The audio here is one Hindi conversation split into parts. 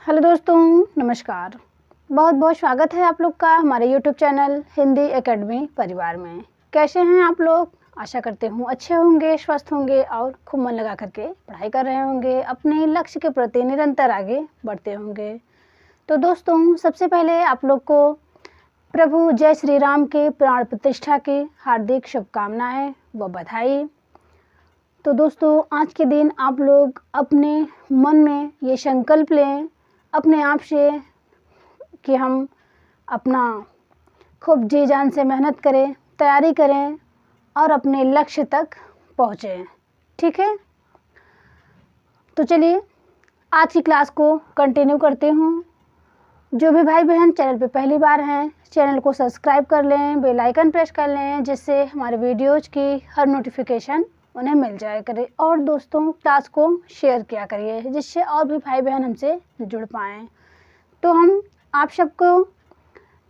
हेलो दोस्तों, नमस्कार। बहुत बहुत स्वागत है आप लोग का हमारे यूट्यूब चैनल हिंदी एकेडमी परिवार में। कैसे हैं आप लोग? आशा करते हूँ अच्छे होंगे, स्वस्थ होंगे और खूब मन लगा करके पढ़ाई कर रहे होंगे, अपने लक्ष्य के प्रति निरंतर आगे बढ़ते होंगे। तो दोस्तों, सबसे पहले आप लोग को प्रभु जय श्री राम के प्राण प्रतिष्ठा की हार्दिक शुभकामनाएँ व बधाई। तो दोस्तों, आज के दिन आप लोग अपने मन में ये संकल्प लें अपने आप से कि हम अपना खूब जी जान से मेहनत करें, तैयारी करें और अपने लक्ष्य तक पहुँचें। ठीक है? तो चलिए आज की क्लास को कंटिन्यू करते हूँ। जो भी भाई बहन चैनल पे पहली बार हैं, चैनल को सब्सक्राइब कर लें, बेल आइकन प्रेस कर लें, जिससे हमारे वीडियोज़ की हर नोटिफिकेशन उन्हें मिल जाया करे। और दोस्तों, क्लास को शेयर किया करिए, जिससे और भी भाई बहन हमसे जुड़ पाएँ। तो हम आप सबको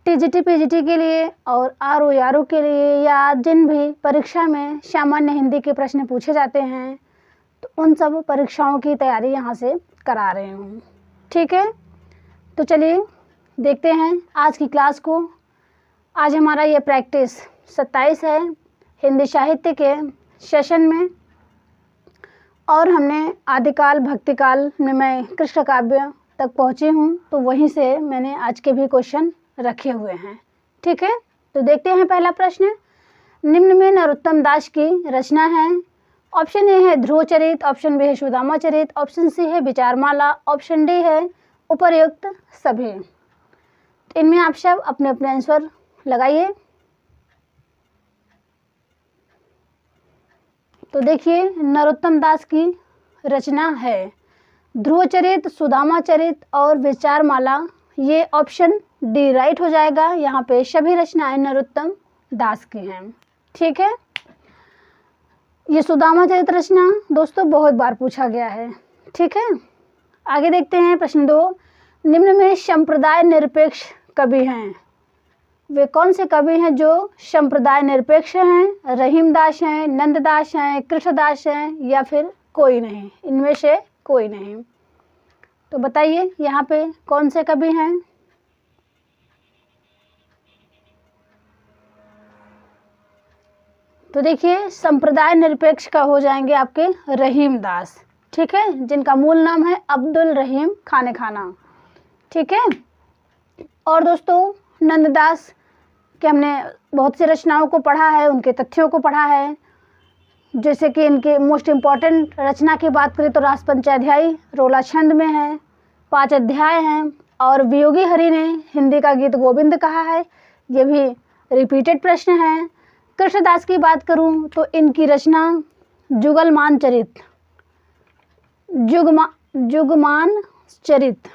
टीजीटी पीजीटी के लिए और आरओ के लिए या जिन भी परीक्षा में सामान्य हिंदी के प्रश्न पूछे जाते हैं, तो उन सब परीक्षाओं की तैयारी यहाँ से करा रही हूँ। ठीक है? तो चलिए देखते हैं आज की क्लास को। आज हमारा ये प्रैक्टिस 27 है हिंदी साहित्य के सेशन में, और हमने आदिकाल भक्तिकाल में मैं कृष्ण काव्य तक पहुँची हूँ, तो वहीं से मैंने आज के भी क्वेश्चन रखे हुए हैं। ठीक है? तो देखते हैं पहला प्रश्न। निम्न में नरोत्तम दास की रचना है। ऑप्शन ए है ध्रुव चरित, ऑप्शन बी है सुदामा चरित, ऑप्शन सी है विचारमाला, ऑप्शन डी है उपर्युक्त सभी। तो इनमें आप सब अपने अपने आंसर लगाइए। तो देखिए, नरोत्तम दास की रचना है ध्रुव चरित, सुदामा चरित और विचारमाला। ये ऑप्शन डी राइट हो जाएगा। यहाँ पे सभी रचनाएं नरोत्तम दास की हैं। ठीक है? ये सुदामा चरित रचना दोस्तों बहुत बार पूछा गया है। ठीक है? आगे देखते हैं प्रश्न 2। निम्न में संप्रदाय निरपेक्ष कवि हैं। वे कौन से कवि हैं जो संप्रदाय निरपेक्ष हैं? रहीमदास हैं, नंददास हैं, कृष्णदास हैं या फिर कोई नहीं? इनमें से कोई नहीं। तो बताइए यहाँ पे कौन से कवि हैं? तो देखिए, संप्रदाय निरपेक्ष का हो जाएंगे आपके रहीमदास। ठीक है? जिनका मूल नाम है अब्दुल रहीम खाने खाना। ठीक है? और दोस्तों, नंददास कि हमने बहुत सी रचनाओं को पढ़ा है, उनके तथ्यों को पढ़ा है। जैसे कि इनके मोस्ट इम्पॉर्टेंट रचना की बात करें तो रास पंचाध्यायी रोला छंद में है, 5 अध्याय हैं, और वियोगी हरि ने हिंदी का गीत गोविंद कहा है। ये भी रिपीटेड प्रश्न है। कृष्णदास की बात करूं तो इनकी रचना जुगलमान चरित, जुगमान चरित,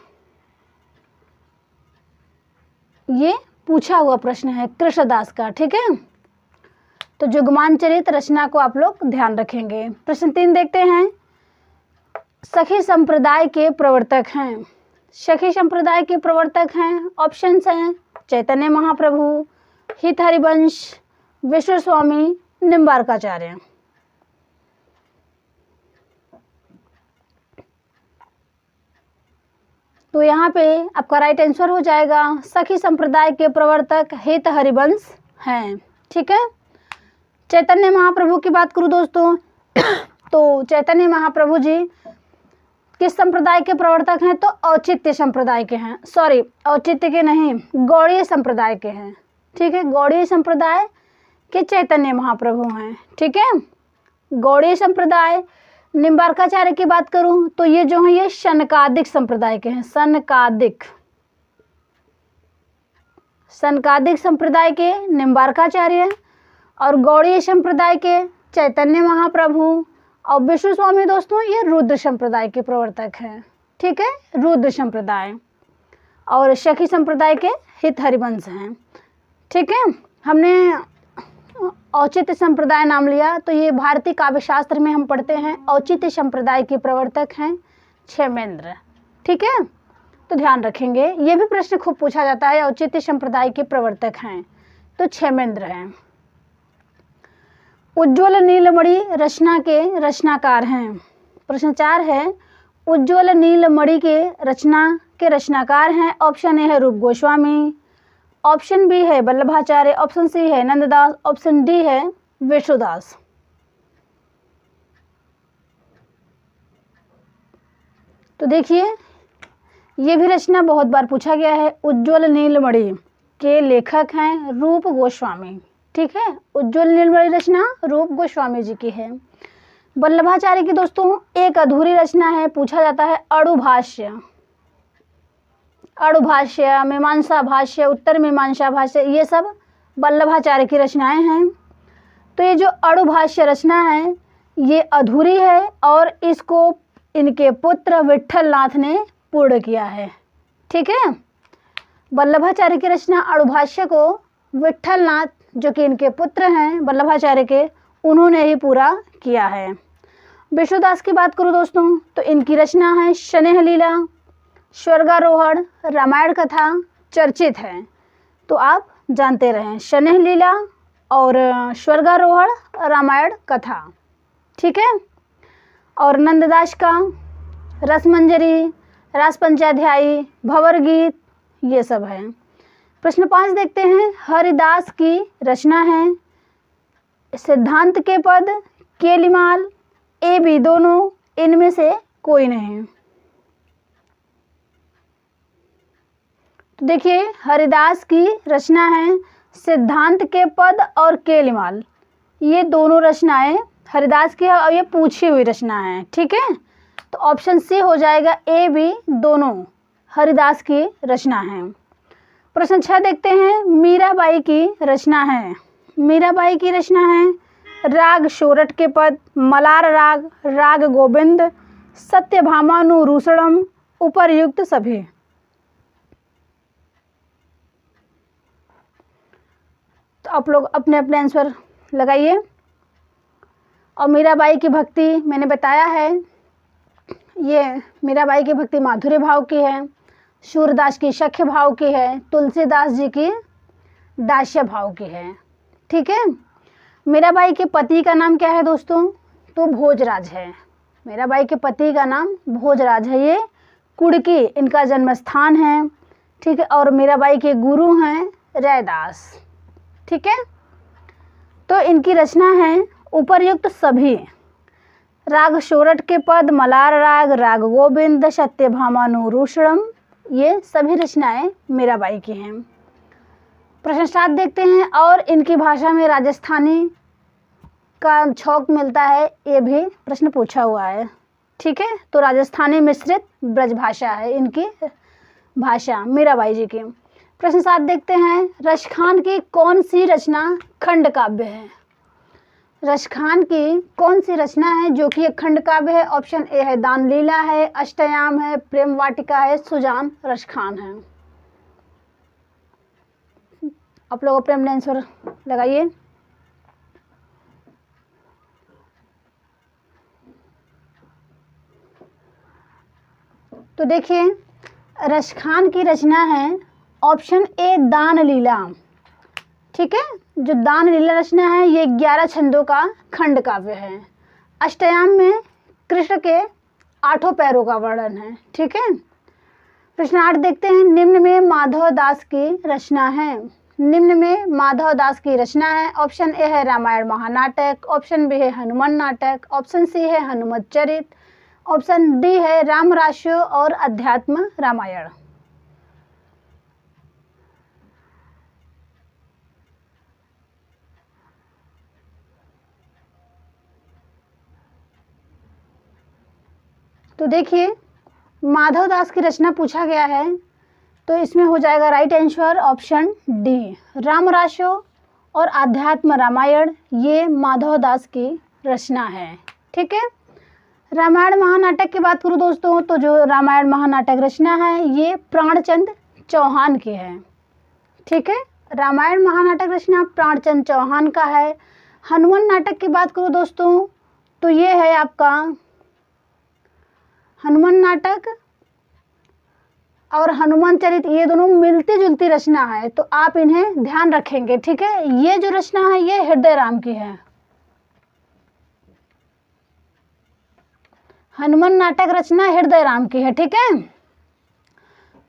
ये पूछा हुआ प्रश्न है कृष्णदास का। ठीक है? तो जुगमान चरित रचना को आप लोग ध्यान रखेंगे। प्रश्न 3 देखते हैं। सखी संप्रदाय के प्रवर्तक हैं। सखी संप्रदाय के प्रवर्तक हैं, ऑप्शंस हैं चैतन्य महाप्रभु, हित हरिवंश, विष्णु स्वामी, निम्बार्काचार्य। तो यहाँ पे आपका राइट आंसर हो जाएगा सखी संप्रदाय के प्रवर्तक हित हरिवंश हैं। ठीक है? चैतन्य महाप्रभु की बात करूँ दोस्तों तो चैतन्य महाप्रभु जी किस संप्रदाय के प्रवर्तक हैं? तो औचित्य संप्रदाय के हैं। सॉरी, औचित्य के नहीं, गौड़ीय संप्रदाय के हैं। ठीक है? गौड़ीय संप्रदाय के चैतन्य महाप्रभु हैं। ठीक है? गौड़ीय संप्रदाय। निम्बार्काचार्य की बात करूं तो ये जो हैं ये सनकादिक संप्रदाय के हैं। सनकादिक संप्रदाय के निम्बार्काचार्य, और गौड़ीय संप्रदाय के चैतन्य महाप्रभु, और विष्णु स्वामी दोस्तों ये रुद्र संप्रदाय के प्रवर्तक हैं। ठीक है? रुद्र संप्रदाय। और सखी संप्रदाय के हित हरिवंश हैं। ठीक है? हमने औचित्य संप्रदाय नाम लिया तो ये भारतीय काव्य शास्त्र में हम पढ़ते हैं। औचित्य संप्रदाय के प्रवर्तक हैं क्षेमेंद्र। ठीक है? तो ध्यान रखेंगे, ये भी प्रश्न खूब पूछा जाता है। औचित्य संप्रदाय के प्रवर्तक हैं तो क्षेमेंद्र हैं। उज्ज्वल नीलमणि रचना के रचनाकार हैं। प्रश्न 4 है उज्ज्वल नीलमणि के रचनाकार हैं। ऑप्शन ए है रूप गोस्वामी, ऑप्शन बी है वल्लभाचार्य, ऑप्शन सी है नंददास, ऑप्शन डी है विष्णुदास। तो देखिए ये भी रचना बहुत बार पूछा गया है। उज्ज्वल नीलमणि के लेखक हैं रूप गोस्वामी। ठीक है, उज्ज्वल नीलमणि रचना रूप गोस्वामी जी की है। वल्लभाचार्य की दोस्तों एक अधूरी रचना है, पूछा जाता है अणुभाष्य, अणुभाष्य, मीमांसा भाष्य, उत्तर मीमांसा भाष्य, ये सब वल्लभाचार्य की रचनाएं हैं। तो ये जो अणुभाष्य रचना है ये अधूरी है और इसको इनके पुत्र विट्ठल नाथ ने पूर्ण किया है। ठीक है, वल्लभाचार्य की रचना अणुभाष्य को विट्ठल नाथ जो कि इनके पुत्र हैं वल्लभाचार्य के, उन्होंने ही पूरा किया है। विष्णुदास की बात करूँ दोस्तों तो इनकी रचना है स्नेह लीला, स्वर्गारोहण, रामायण कथा चर्चित है। तो आप जानते रहें स्नेह लीला और स्वर्गारोहण, रामायण कथा। ठीक है, और नंददास का रसमंजरी, रास पंचाध्यायी, भंवर गीत, ये सब है। प्रश्न 5 देखते हैं। हरिदास की रचना है सिद्धांत के पद, केलिमाल, ए बी दोनों, इनमें से कोई नहीं। तो देखिए हरिदास की रचना है सिद्धांत के पद और केलिमाल, ये दोनों रचनाएं हरिदास की है और ये पूछी हुई रचना है। ठीक है, तो ऑप्शन सी हो जाएगा, ए बी दोनों हरिदास की रचना है। प्रश्न 6 देखते हैं। मीराबाई की रचना है, मीराबाई की रचना है राग सोरठ के पद, मलार राग, राग गोविंद, सत्यभामानुरूषणम, उपर्युक्त सभी। तो आप लोग अपने अपने आंसर लगाइए। और मीराबाई की भक्ति मैंने बताया है, ये मीराबाई की भक्ति माधुर्य भाव की है, सूरदास की सख्य भाव की है, तुलसीदास जी की दास्य भाव की है। ठीक है, मीराबाई के पति का नाम क्या है दोस्तों? तो भोजराज है। मीराबाई के पति का नाम भोजराज है, ये कुड़की इनका जन्म स्थान है। ठीक है, और मीराबाई के गुरु हैं रैदास। ठीक है, तो इनकी रचना है उपर्युक्त सभी, राग सोरठ के पद, मलार राग, राग गोविंद, सत्यभामानुरूषणम, ये सभी रचनाएं मीराबाई की हैं। प्रश्न 7 देखते हैं। और इनकी भाषा में राजस्थानी का छौक मिलता है, ये भी प्रश्न पूछा हुआ है। ठीक है, तो राजस्थानी मिश्रित ब्रज भाषा है इनकी भाषा मीराबाई जी की। प्रश्न 7 देखते हैं। रसखान की कौन सी रचना खंड काव्य है? रसखान की कौन सी रचना है जो कि एक खंड काव्य है? ऑप्शन ए है दान लीला है, अष्टयाम है, प्रेम वाटिका है, सुजान रसखान है। आप लोग अपने अपने आंसर लगाइए। तो देखिए रसखान की रचना है ऑप्शन ए दान लीला। ठीक है, जो दान लीला रचना है ये 11 छंदों का खंड काव्य है। अष्टयाम में कृष्ण के 8 पैरों का वर्णन है। ठीक है, प्रश्न 8 देखते हैं। निम्न में माधव दास की रचना है, निम्न में माधव दास की रचना है। ऑप्शन ए है रामायण महानाटक, ऑप्शन बी है हनुमान नाटक, ऑप्शन सी है हनुमत चरित, ऑप्शन डी है रामराशो और अध्यात्म रामायण। तो देखिए माधव दास की रचना पूछा गया है, तो इसमें हो जाएगा राइट आंसर ऑप्शन डी, रामराशो और अध्यात्म रामायण, ये माधव दास की रचना है। ठीक है, रामायण महानाटक की बात करूँ दोस्तों, तो जो रामायण महानाटक रचना है ये प्राणचंद चौहान की है। ठीक है, रामायण महानाटक रचना प्राणचंद चौहान का है। हनुमान नाटक की बात करूँ दोस्तों, तो ये है आपका हनुमान नाटक और हनुमान चरित, ये दोनों मिलती जुलती रचना है, तो आप इन्हें ध्यान रखेंगे। ठीक है, ये जो रचना है ये हृदय राम की है। हनुमान नाटक रचना हृदय राम की है, ठीक है।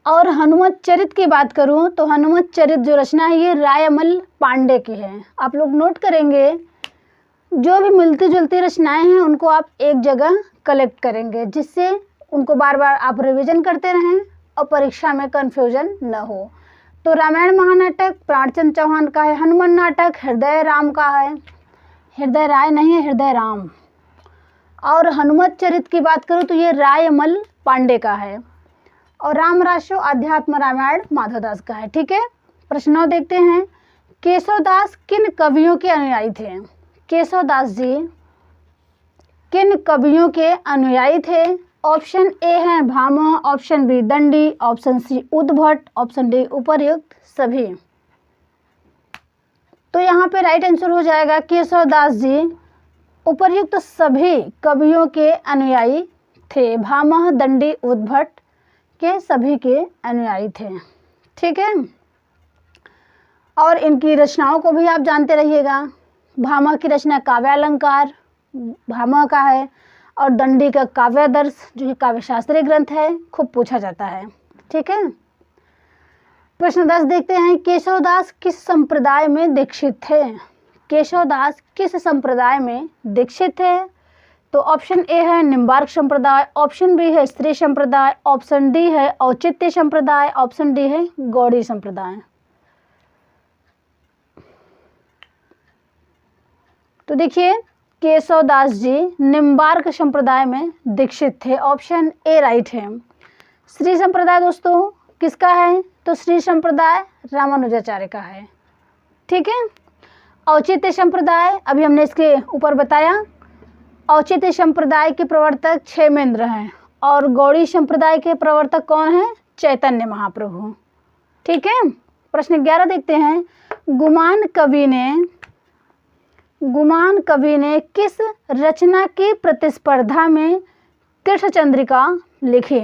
और हनुमत चरित की बात करूं तो हनुमत चरित जो रचना है ये रायमल पांडे की है। आप लोग नोट करेंगे, जो भी मिलती जुलती रचनाएं हैं उनको आप एक जगह कलेक्ट करेंगे, जिससे उनको बार बार आप रिवीजन करते रहें और परीक्षा में कन्फ्यूजन न हो। तो रामायण महानाटक प्राणचंद चौहान का है, हनुमान नाटक हृदय राम का है, हृदय राय नहीं है, हृदय राम। और हनुमत चरित की बात करूँ तो ये रायमल पांडे का है। और राम राशो अध्यात्म रामायण माधवदास का है, ठीक है। प्रश्न 9 देखते हैं, केशवदास किन कवियों के अनुयायी थे? केशवदास जी किन कवियों के अनुयायी थे? ऑप्शन ए है भामह, ऑप्शन बी दंडी, ऑप्शन सी उद्भट, ऑप्शन डी उपर्युक्त सभी। तो यहाँ पे राइट आंसर हो जाएगा केशवदास जी उपर्युक्त सभी कवियों के अनुयायी थे। भामह, दंडी, उद्भट के सभी के अनुयायी थे, ठीक है। और इनकी रचनाओं को भी आप जानते रहिएगा। भामह की रचना काव्यालंकार भामह का है, और दंडी का काव्यादर्श जो कि काव्यशास्त्रीय ग्रंथ है, खूब पूछा जाता है, ठीक है। प्रश्न 10 देखते हैं, केशवदास किस संप्रदाय में दीक्षित थे? केशवदास किस संप्रदाय में दीक्षित थे? तो ऑप्शन ए है निम्बार्क संप्रदाय, ऑप्शन बी है स्त्री संप्रदाय, ऑप्शन डी है औचित्य संप्रदाय, ऑप्शन डी है गौड़ी संप्रदाय। तो देखिए, केशवदास जी निम्बार्क संप्रदाय में दीक्षित थे, ऑप्शन ए राइट है। श्री संप्रदाय दोस्तों किसका है? तो श्री संप्रदाय रामानुजाचार्य का है, ठीक है। औचित्य संप्रदाय अभी हमने इसके ऊपर बताया, औचित्य संप्रदाय के प्रवर्तक क्षेमेंद्र हैं, और गौड़ी संप्रदाय के प्रवर्तक कौन हैं? चैतन्य महाप्रभु, ठीक है। प्रश्न 11 देखते हैं, गुमान कवि ने किस रचना की प्रतिस्पर्धा में कृष्ण चंद्रिका लिखी?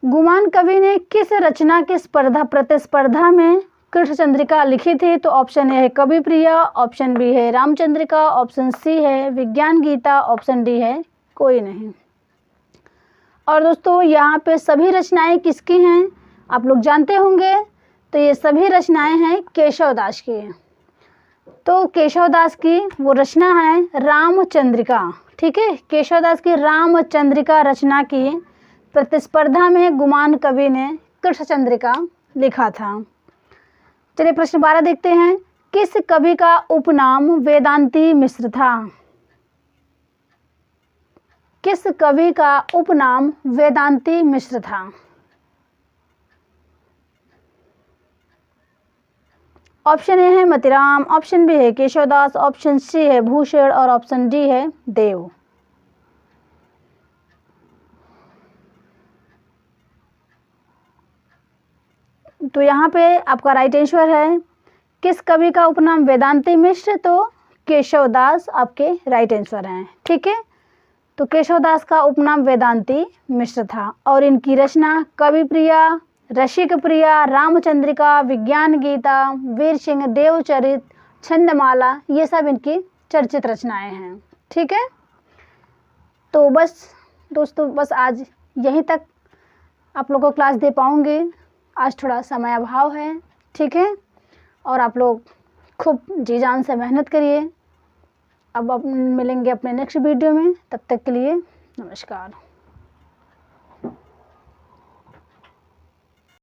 गुमान कवि ने किस रचना की प्रतिस्पर्धा में कृष्ण चंद्रिका लिखी थी? तो ऑप्शन ए है कवि प्रिया, ऑप्शन बी है रामचंद्रिका, ऑप्शन सी है विज्ञान गीता, ऑप्शन डी है कोई नहीं। और दोस्तों यहाँ पे सभी रचनाएं किसकी हैं आप लोग जानते होंगे, तो ये सभी रचनाएं हैं केशवदास की। तो केशवदास की वो रचना है रामचंद्रिका, ठीक है। केशवदास की रामचंद्रिका रचना की प्रतिस्पर्धा में गुमान कवि ने कृष्ण चंद्रिका लिखा था। चलिए प्रश्न 12 देखते हैं, किस कवि का उपनाम वेदांती मिश्र था? किस कवि का उपनाम वेदांती मिश्र था? ऑप्शन ए है मतिराम, ऑप्शन बी है केशवदास, ऑप्शन सी है भूषण, और ऑप्शन डी है देव। तो यहाँ पे आपका राइट आंसर है किस कवि का उपनाम वेदांती मिश्र? तो केशवदास आपके राइट आंसर हैं, ठीक है। तो केशवदास का उपनाम वेदांती मिश्र था, और इनकी रचना कवि प्रिया, रसिक प्रिया, रामचंद्रिका, विज्ञान गीता, वीर सिंह, देवचरित, छंदमाला, ये सब इनकी चर्चित रचनाएं हैं, ठीक है। तो बस दोस्तों, बस आज यहीं तक आप लोगों को क्लास दे पाऊंगी, आज थोड़ा समय अभाव है, ठीक है। और आप लोग खूब जी जान से मेहनत करिए। अब मिलेंगे अपने नेक्स्ट वीडियो में, तब तक के लिए नमस्कार।